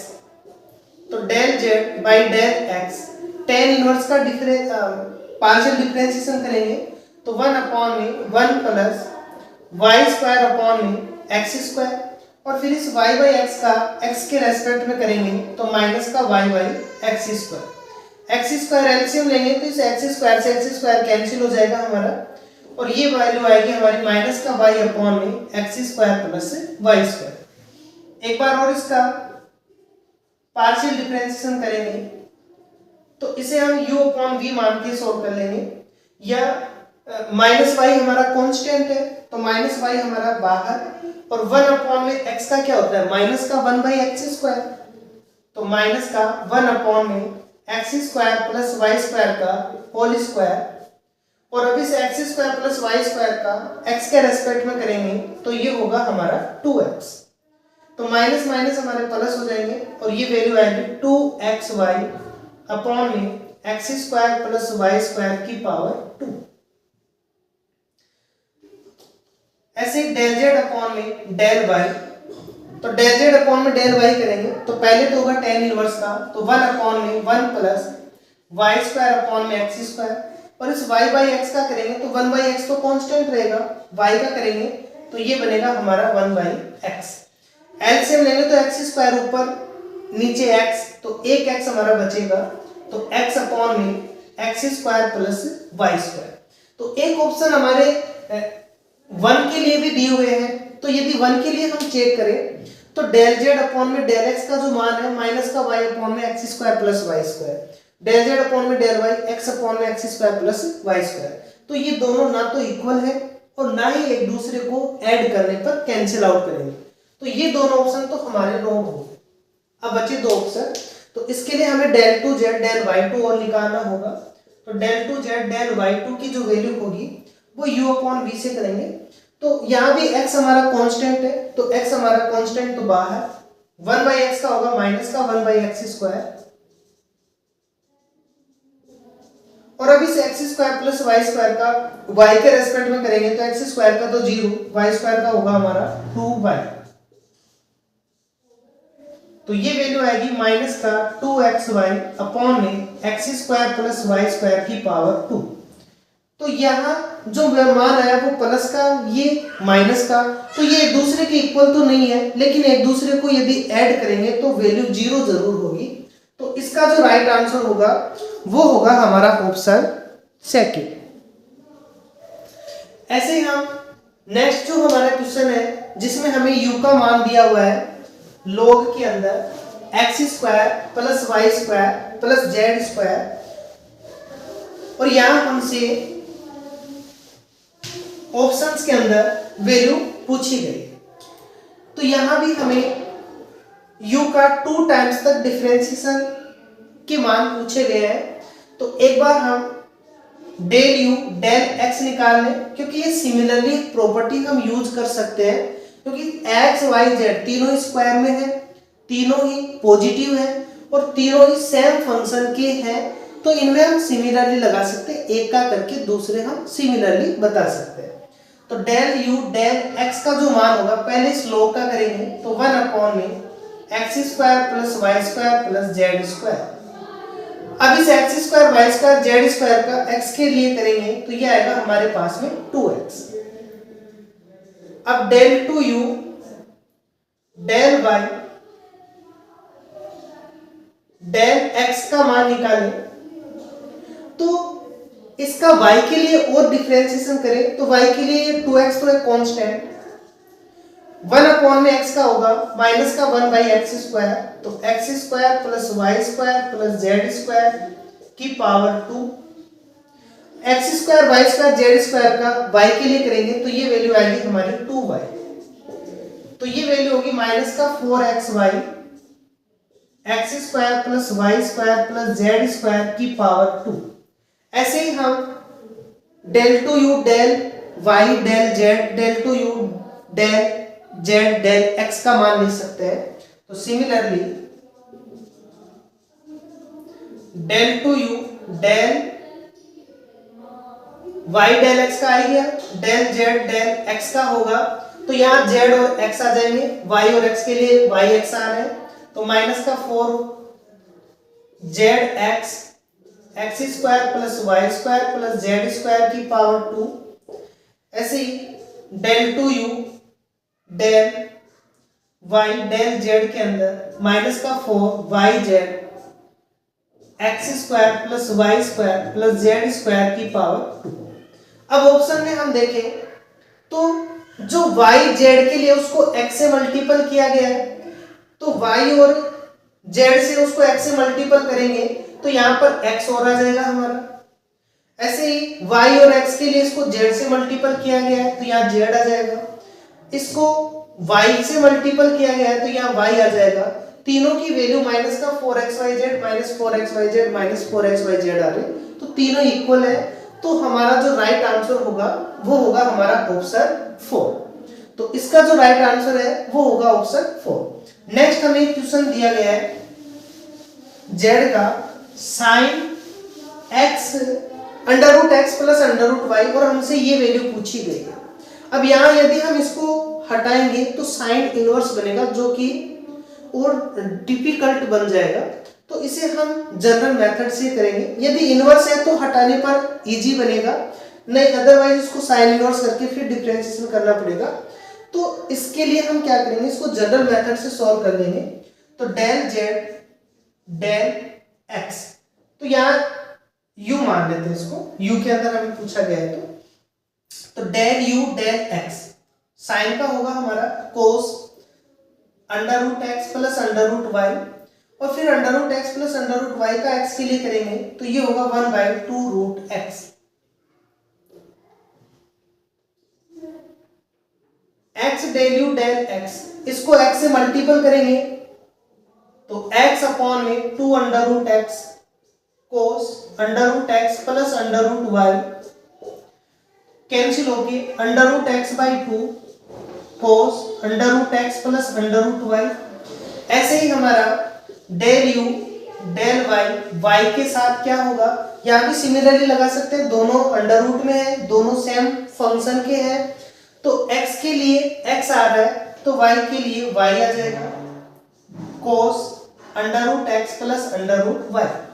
तो del z by del x tan inverse का पार्शियल डिफरेंशिएशन करेंगे तो 1 अपॉन में 1 प्लस वाई स्क्वायर अपॉन में एक्स स्क्वायर, और फिर इस y बाई एक्स का x के रेस्पेक्ट में करेंगे तो माइनस का y by x square. X square LCM लेंगे तो इस एक्स स्क्वायर से एक्स स्क्वायर कैंसिल हो जाएगा हमारा, और ये वैल्यू आएगी हमारी माइनस का वाई अपॉन में x square plus y square. एक बार और इसका पार्शियल डिफरेंशिएशन करेंगे तो इसे हम u अपॉन वी मान के सोल्व कर लेंगे, या माइनस वाई हमारा कांस्टेंट है तो माइनस वाई हमारा बाहर, और 1 अपॉन में x का क्या होता है माइनस का 1 बाई एक्स स्क्वायर, तो माइनस का 1 अपॉन में x square plus y square का होल स्क्वायर, और अब इस x square plus y square का x के रेस्पेक्ट में करेंगे तो ये होगा हमारा 2x, तो माइनस माइनस हमारे प्लस हो जाएंगे और ये वैल्यू आएगी 2xy अपॉन में x square plus y square की पावर 2। ऐसे डेल जेड अपॉन में डेल वाई, तो डेल जेड अपॉन में डेल वाई करेंगे तो पहले तो होगा tan इनवर्स का, तो 1 अपॉन में 1 प्लस वाई स्क्वायर अपॉन में एक्स स्क्वायर, और इस y बाई एक्स का करेंगे तो 1 बाई एक्स तो कांस्टेंट रहेगा, y का करेंगे तो ये बनेगा हमारा 1 बाई एक्स। एलसीएम लेंगे तो एक्स स्क्वायर ऊपर नीचे x, तो एक x हमारा बचेगा, तो x अपॉन में x square plus y square. तो एक ऑप्शन हमारे 1 के लिए भी दिए हुए हैं, तो यदि 1 के लिए हम चेक करें तो डेल जेड अपॉन में डेल एक्स का जो मान है माइनस का y अपॉन में x square plus y square, del z upon में डेल वाई एक्स अपॉन में x square plus y square, तो ये दोनों ना तो इक्वल है और ना ही एक दूसरे को ऐड करने पर कैंसिल आउट करेंगे, तो ये दोनों ऑप्शन तो हमारे रॉन्ग हो गए। अब बचे दो ऑप्शन, तो इसके लिए हमें del two z del y two और निकालना होगा, तो del two z del y two की जो वैल्यू होगी वो u अपॉन वी से करेंगे, तो यहाँ भी x हमारा कांस्टेंट है तो x हमारा कांस्टेंट तो बाहर 1 बाई एक्स का होगा माइनस का 1 बाई एक्स स्क्वायर, और अब इस x square plus y square का y के रेस्पेक्ट में करेंगे तो एक्स स्क्वायर का तो 0, वाई स्क्वायर का होगा हमारा 2y, तो ये वैल्यू आएगी माइनस का 2xy अपॉन में x square plus y square की पावर 2। तो यहाँ जो मान आया वो प्लस का, ये माइनस का, तो ये एक दूसरे के इक्वल तो नहीं है, लेकिन एक दूसरे को यदि ऐड करेंगे तो वैल्यू 0 जरूर होगी, तो इसका जो राइट आंसर होगा वो होगा हमारा ऑप्शन सेकंड। ऐसे ही हम नेक्स्ट जो हमारा क्वेश्चन है जिसमें हमें u का मान दिया हुआ है log के अंदर x square plus y square plus z square, और यहाँ हमसे ऑप्शंस के अंदर वैल्यू पूछी गई, तो यहां भी हमें u का 2 टाइम्स तक डिफरेंशिएशन के मान पूछे गए हैं, तो एक बार हम डेल u डेल x निकाल लें, क्योंकि ये सिमिलरली प्रॉपर्टी हम यूज कर सकते हैं, क्योंकि x y z तीनों स्क्वायर में है, तीनों ही पॉजिटिव है और तीनों ही सेम फंक्शन के हैं, तो इनमें हम सिमिलरली लगा सकते हैं, एक का करके दूसरे हम सिमिलरली बता सकते हैं। तो डेल u डेल x का जो मान होगा पहले इस log का करेंगे तो 1 अपॉन में x square plus y square plus z square. अब इस x square y square z square का x के लिए करेंगे तो ये आएगा हमारे पास में 2x। अब del two u del y del x का मान निकालें, तो इसका y के लिए और डिफरेंशिएशन करें तो y के लिए 2x तो एक कांस्टेंट, 1 अपॉन में x का होगा माइनस का 1 बाई एक्स स्क्वायर, तो x square plus y square plus z square की power 2, x square y square z square का y के लिए करेंगे तो ये वैल्यू आएगी हमारी 2y, तो ये वैल्यू होगी माइनस का 4xy x square plus y square plus z square की पावर 2। ऐसे ही हम del two u del y del z del two u del z del x का मान लिख सकते हैं, तो similarly del two u del y del x का आ गया, डेल जेड डेल एक्स का होगा, तो यहाँ जेड और एक्स आ जाएंगे, वाई और एक्स के लिए वाई एक्स आ रहे हैं, तो माइनस का 4 z x x square plus y square plus z square की पावर 2। ऐसे ही del two u del y del z के अंदर माइनस का 4 y z x square plus y square plus z square की पावर 2। अब option में हम देखें तो जो y z के लिए उसको x से मल्टीपल किया गया है, तो y और z से उसको x से मल्टीपल करेंगे तो यहाँ पर x और आ जाएगा हमारा। ऐसे ही y और x के लिए इसको z से मल्टीपल किया गया है तो यहाँ z आ जाएगा। इसको y से मल्टीपल किया गया है तो यहाँ y आ जाएगा। तीनों की वैल्यू माइनस का 4xyz minus 4xyz minus 4xyz आ रही, तो तीनों इक्वल है। तो हमारा जो राइट आंसर होगा वो होगा हमारा ऑप्शन 4। तो इसका जो राइट आंसर है वो होगा ऑप्शन 4। नेक्स्ट हमें क्वेश्चन दिया गया है z का sine x under root x plus under root y और हमसे ये वैल्यू पूछी गई है। अब यहाँ यदि हम इसको हटाएंगे तो साइन इनवर्स बनेगा जो कि और डिफिकल्ट बन जाएगा, तो इसे हम जनरल मेथड से करेंगे। यदि इनवर्स है तो हटाने पर इजी बनेगा, नहीं अदरवाइज इसको साइन इनवर्स करके फिर डिफरेंशिएशन करना पड़ेगा। तो इसके लिए हम क्या करेंगे, इसको जनरल मेथड से सॉल्व कर लेंगे। तो डेल जेड डेल एक्स, तो यहाँ यू मान लेते हैं इसको, यू के अंदर हमें पूछा गया है तो del u del x sine का होगा हमारा cos under root x plus under root y और फिर under root x plus under root y का एक्स के लिए करेंगे तो ये होगा 1/2 root x. X del u del x, इसको एक्स से मल्टीपल करेंगे तो x अपॉन में 2 under root x cos under root x plus under root y cancel होके under root x by 2 cos under root x plus under root y. ऐसे ही हमारा del u del y, y के साथ क्या होगा, यहाँ भी सिमिलरली लगा सकते हैं, दोनों अंडर रूट में है, दोनों सेम फंक्शन के हैं। तो x के लिए x आ रहा है तो y के लिए y आ जाएगा cos under root x plus under root y.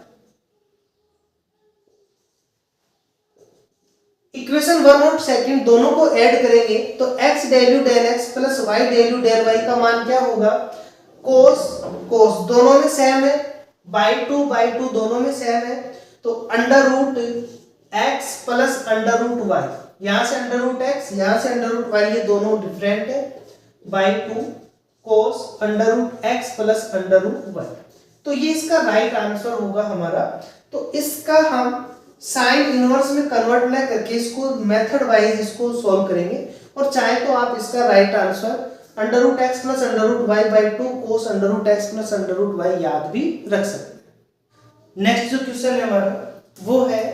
Equation 1 और सेकंड दोनों को ऐड करेंगे तो x del u del x plus y del u del y का मान क्या होगा, कोस कोस दोनों में सेम है, बाई टू दोनों में सेम है, तो under root x plus under root y, यहां से अंडर रूट x यहां से अंडर रूट y, ये दोनों डिफरेंट है, by 2 cos under root x plus under root y। तो ये इसका राइट आंसर होगा हमारा। तो इसका हम साइन इनवर्स में कन्वर्ट ना करके इसको मेथड वाइज इसको सॉल्व करेंगे और चाहे तो आप इसका right answer under root x plus under root y by 2 cos under root x plus under root y याद भी रख सकते हैं। नेक्स्ट जो क्वेश्चन है हमारा वो है,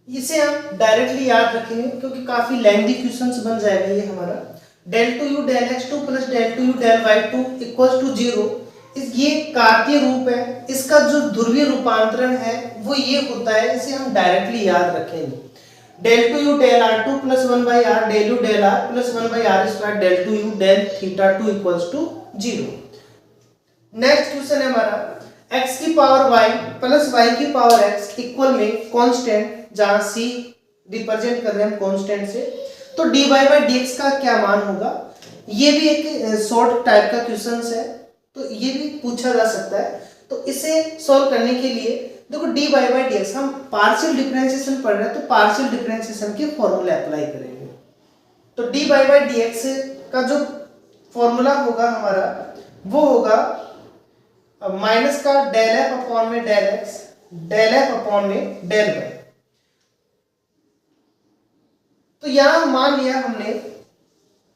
इसे हम डायरेक्टली याद रखेंगे क्योंकि काफी लेंथी क्वेश्चंस बन जाएगा ये हमारा। Del two u del x 2 plus del two u del y 2 equals to 0, ये कार्तीय रूप है, इसका जो ध्रुवीय रूपांतरण है वो ये होता है, इसे हम डायरेक्टली याद रखेंगे। Del two u del r 2 plus 1 by r del u del r plus 1 by r square del two u del theta 2 equals to 0। Next question है हमारा x की पावर y प्लस y की power x equal में constant, जहां c represent कर रहे हैं constant से, तो dy बाई dx का क्या मान होगा। ये भी एक शॉर्ट टाइप का क्वेश्चन है तो ये भी पूछा जा सकता है। तो इसे सॉल्व करने के लिए देखो dy बाई dx, हम पार्शियल डिफरेंशिएशन पढ़ रहे हैं तो पार्शियल डिफरेंशिएशन के फॉर्मूला अप्लाई करेंगे। तो dy बाई dx का जो फॉर्मूला होगा हमारा वो होगा माइनस का डेल f अपॉन में del x del f upon में डेल y। तो यहां मान लिया हमने,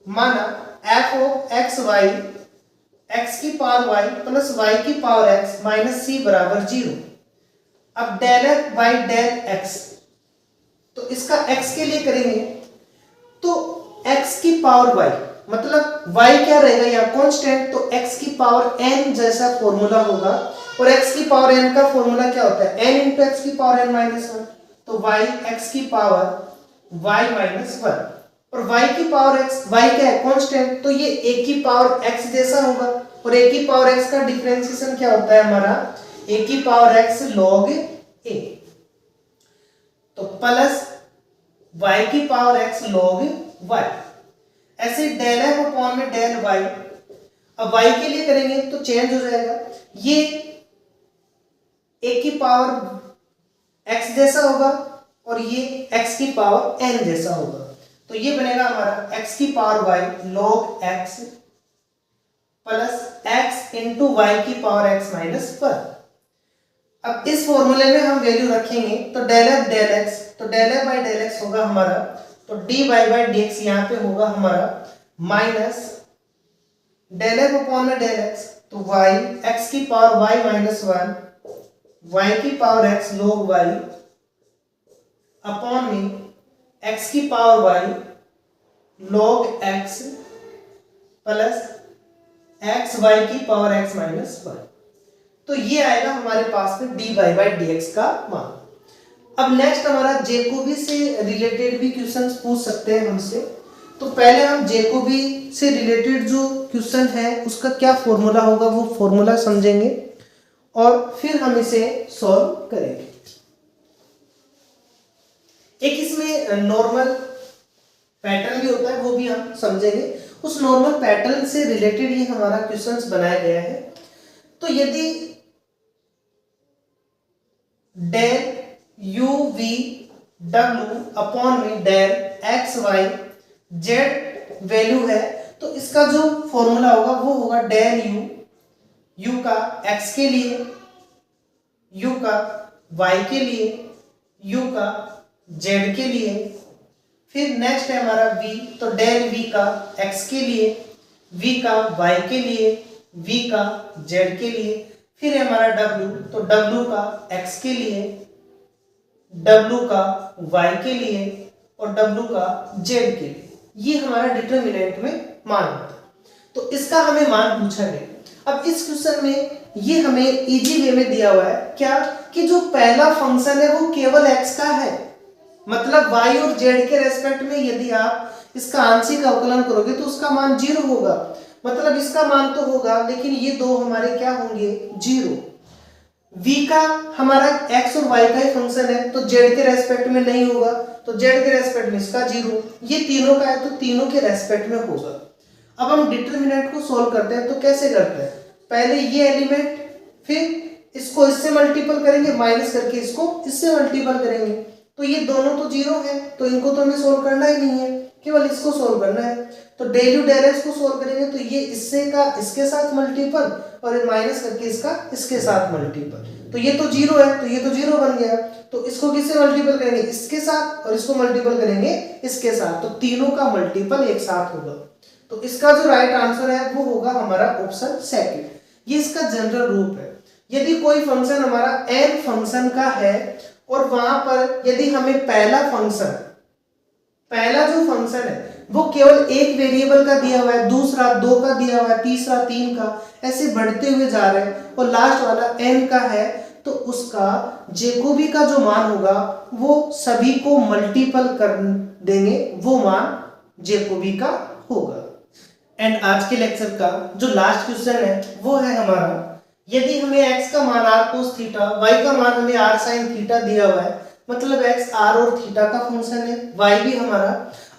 माना f of x y x की पावर y प्लस y की पावर x माइनस c बराबर 0। अब del f by del x, तो इसका x के लिए करेंगे तो x की पावर y, मतलब y क्या रहेगा यहाँ कांस्टेंट, तो x की पावर n जैसा फॉर्मूला होगा और x की पावर n का फॉर्मूला क्या होता है, n इंटू एक्स की पावर n माइनस 1, तो y x की पावर y माइनस 1 और y की पावर x, y क्या है कांस्टेंट, तो ये a की पावर x जैसा होगा और a की पावर x का डिफरेंशिएशन क्या होता है हमारा, a की पावर x log a, तो प्लस y की पावर x log y। ऐसे डेल f अपॉन में डेल y, अब y के लिए करेंगे तो चेंज हो जाएगा, ये a की पावर x जैसा होगा और ये x की पावर n जैसा होगा। तो ये बनेगा हमारा x की power y log x plus x into y की पावर x माइनस 1। अब इस फॉर्मूले में हम वैल्यू रखेंगे तो डेल एफ डेल एक्स, तो del f by del x होगा हमारा, तो d y by d x यहाँ पे होगा हमारा माइनस डेल एफ अपॉन में डेल एक्स, तो वाई एक्स की पावर वाई माइनस 1 वाई की power x log y upon में एक्स की power y log x plus x y की पावर एक्स माइनस 1। तो ये आएगा हमारे पास में d y by d x का मान। अब नेक्स्ट हमारा जेकोबी से रिलेटेड भी क्वेश्चंस पूछ सकते हैं हमसे। तो पहले हम जेकोबी से रिलेटेड जो क्वेश्चन है उसका क्या फॉर्मूला होगा वो फॉर्मूला समझेंगे और फिर हम इसे सॉल्व करेंगे। एक इसमें नॉर्मल पैटर्न भी होता है वो भी हम समझेंगे। उस नॉर्मल पैटर्न से रिलेटेड ही हमारा क्वेश्चंस बनाया गया है। तो यदि डेल यू वी डब्ल्यू अपॉन में del x y z value है तो इसका जो फॉर्मूला होगा वो होगा डेल यू का एक्स के लिए, यू का वाई के लिए, यू का जेड के लिए। फिर नेक्स्ट है हमारा v, तो डेल v का x के लिए, v का y के लिए, v का z के लिए। फिर है हमारा w, तो w का x के लिए, w का y के लिए और w का z के लिए। ये हमारा डिटरमिनेंट में मान होता है। तो इसका हमें मान पूछा गया। अब इस क्वेश्चन में ये हमें इजी वे में दिया हुआ है क्या कि जो पहला फंक्शन है वो केवल x का है, मतलब y और z के रेस्पेक्ट में यदि आप इसका आंशिक अवकलन करोगे तो उसका मान 0 होगा। मतलब इसका मान तो होगा लेकिन ये दो हमारे क्या होंगे 0। v का हमारा x और y का ही फंक्शन है तो z के रेस्पेक्ट में नहीं होगा, तो z के रेस्पेक्ट में इसका 0। ये तीनों का है तो तीनों के रेस्पेक्ट में होगा। अब हम डिटरमिनेंट को सोल्व करते हैं तो कैसे करते हैं, पहले ये एलिमेंट फिर इसको इससे मल्टीपल करेंगे, माइनस करके इसको इससे मल्टीपल करेंगे। तो ये दोनों तो 0 है तो इनको तो हमें सोल्व करना ही नहीं है, केवल इसको सोल्व करना है। तो डेल यू डेल एक्स को सोल्व करेंगे तो ये इससे का इसके साथ मल्टीपल और माइनस करके इसका इसके साथ मल्टीपल, तो ये तो 0 है तो ये तो 0 बन गया। तो इसको किससे मल्टीपल करेंगे, इसके साथ, और इसको मल्टीपल करेंगे इसके साथ, तो तीनों का मल्टीपल एक साथ होगा। तो इसका जो राइट आंसर है वो होगा हमारा ऑप्शन सेकंड। ये इसका जनरल रूप है। यदि कोई फंक्शन हमारा n फंक्शन का है और वहां पर यदि हमें पहला जो फंक्शन है वो केवल एक वेरिएबल का दिया हुआ है, दूसरा 2 का दिया हुआ है, तीसरा 3 का, ऐसे बढ़ते हुए जा रहे हैं और लास्ट वाला n का है, तो उसका जेकोबी का जो मान होगा वो सभी को मल्टीपल कर देंगे, वो मान जेकोबी का होगा। एंड आज के लेक्चर का जो लास्ट क्वेश्चन है वो है हमारा, यदि हमें x का मान r cos थीटा, y का मान हमें r sin थीटा दिया हुआ है, मतलब x r और थीटा का फंक्शन है, y भी हमारा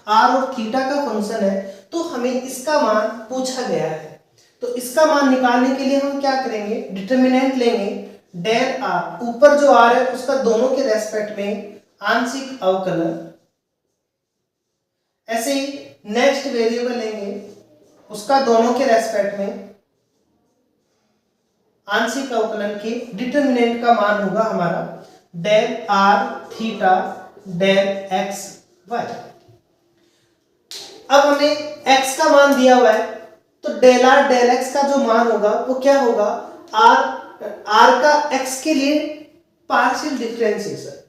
r और थीटा का फंक्शन है, तो हमें इसका मान पूछा गया है। तो इसका मान निकालने के लिए हम क्या करेंगे, डिटरमिनेंट लेंगे डेल r, ऊपर जो r है उसका दोनों के रेस्पेक्ट में आंशिक अवकलन, ऐसे ही नेक्स्ट वेरिएबल लेंगे उसका दोनों के रेस्पेक्ट में आंशिक अवकलन के डिटरमिनेंट का मान होगा हमारा del r theta del x y। अब हमें x का मान दिया हुआ है तो डेल r डेल x का जो मान होगा वो क्या होगा, r का x के लिए पार्शियल डिफरेंशिएशन।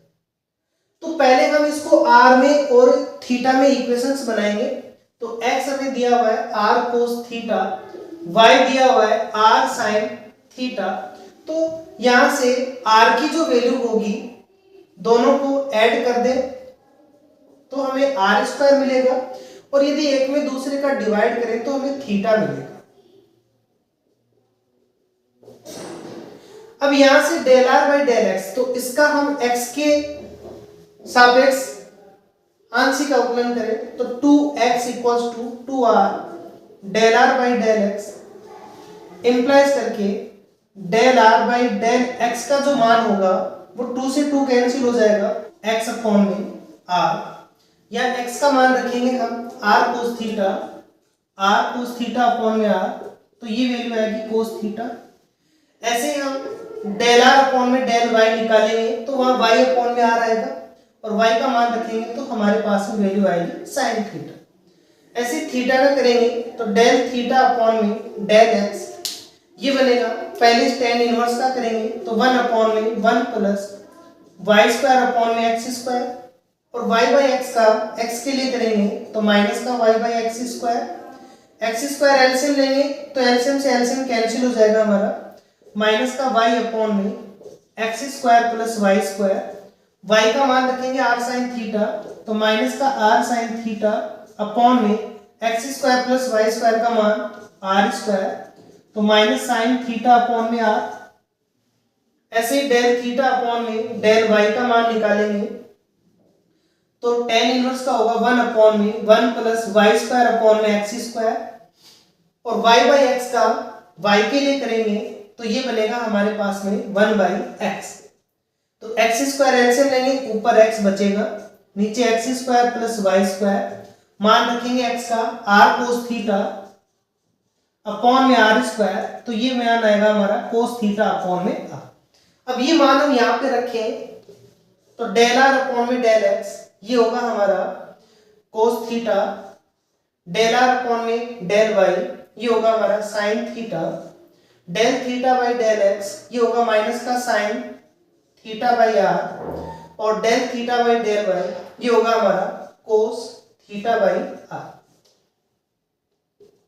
तो पहले हम इसको r में और थीटा में इक्वेशंस बनाएंगे। तो x हमें दिया हुआ है r cos थीटा, y दिया हुआ है r sin थीटा। तो यहां से r की जो वैल्यू होगी दोनों को ऐड कर दे तो हमें r स्क्वायर मिलेगा, और यदि एक में दूसरे का डिवाइड करें तो हमें थीटा मिलेगा। अब यहां से del r by del x, तो इसका हम x के सापेक्ष आंशिक अवकलन करें तो 2x equals to 2r del r by del x, implies करके del r by del x का जो मान होगा वो 2 से 2 कैंसिल हो जाएगा, एक्स अपॉन में आर, या एक्स का मान रखेंगे हम r cos theta, r cos theta upon में आर, तो ये वैल्यू आएगी कोस थीटा। ऐसे ही हम डेल आर अपॉन में डेल वाई निकालेंगे तो वहां वाई अपॉन में आर आएगा, और वाई का मान रखेंगे तो हमारे पास में वैल्यू आएगी साइन थीटा। ऐसे थीटा का करेंगे तो डेल थीटा अपॉन में डेल एक्स, ये बनेगा, पहले tan इनवर्स का करेंगे तो 1 अपॉन में 1 प्लस वाई स्क्वायर अपॉन में एक्स स्क्वायर, और y बाई एक्स का x के लिए करेंगे तो माइनस का y by x square, x square LCM लेंगे तो एलसीएम से एलसीएम कैंसिल हो जाएगा हमारा, माइनस का y अपॉन में x square plus y square, y का मान रखेंगे r साइन थीटा तो माइनस का r साइन थीटा अपॉन में x square plus y square का मान r स्क्वायर, तो माइनस साइन थीटा अपॉन में r। ऐसे ही डेल थीटा अपॉन में डेल y का मान निकालेंगे तो tan इनवर्स का होगा 1 अपॉन में 1 प्लस वाई स्क्वायर अपॉन में एक्स स्क्वायर, और y बाई एक्स का y के लिए करेंगे तो ये बनेगा हमारे पास में 1 बाई एक्स, तो एक्स स्क्वायर एलसीएम लेंगे, ऊपर x बचेगा, नीचे x square plus y square, मान रखेंगे x का r कोस थीटा अपॉन में r स्क्वायर, तो ये मान आएगा हमारा कोस थीटा अपॉन में r। अब ये मान हम यहाँ पे रखें तो डेल आर अपॉन में डेल एक्स, ये होगा हमारा cos theta, del r upon में डेल वाई, ये होगा हमारा sine theta, del theta by del x, ये होगा माइनस का साइन थीटा बाई आर, और del theta by del y, ये होगा हमारा कोस थीटा बाई आर।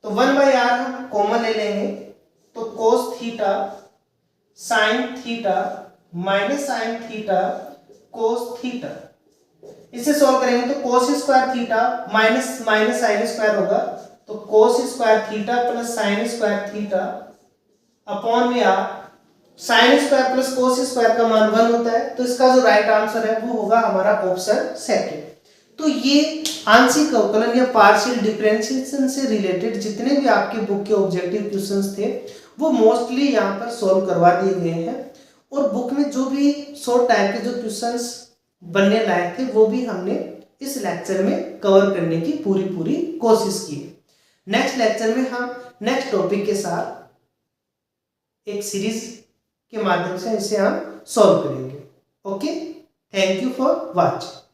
तो 1 बाई आर हम कॉमन ले लेंगे तो cos theta sine theta minus sine theta cos theta, इसे सॉल्व करेंगे तो cos square theta minus minus sine square होगा, तो cos square theta plus sine square theta upon में r, sine square plus cos square का मान 1 होता है, तो इसका जो राइट आंसर है वो होगा हमारा ऑप्शन सेकंड। तो ये आंशिक अवकलन या पार्शियल डिफरेंशिएशन से रिलेटेड जितने भी आपके बुक के ऑब्जेक्टिव क्वेश्चंस थे वो मोस्टली यहाँ पर सॉल्व करवा दिए गए हैं, और बुक में जो भी शॉर्ट टाइप के जो क्वेश्चंस बनने लायक थे वो भी हमने इस लेक्चर में कवर करने की पूरी कोशिश की। नेक्स्ट लेक्चर में हम नेक्स्ट टॉपिक के साथ एक सीरीज के माध्यम से इसे हम सॉल्व करेंगे। Okay, thank you for watching.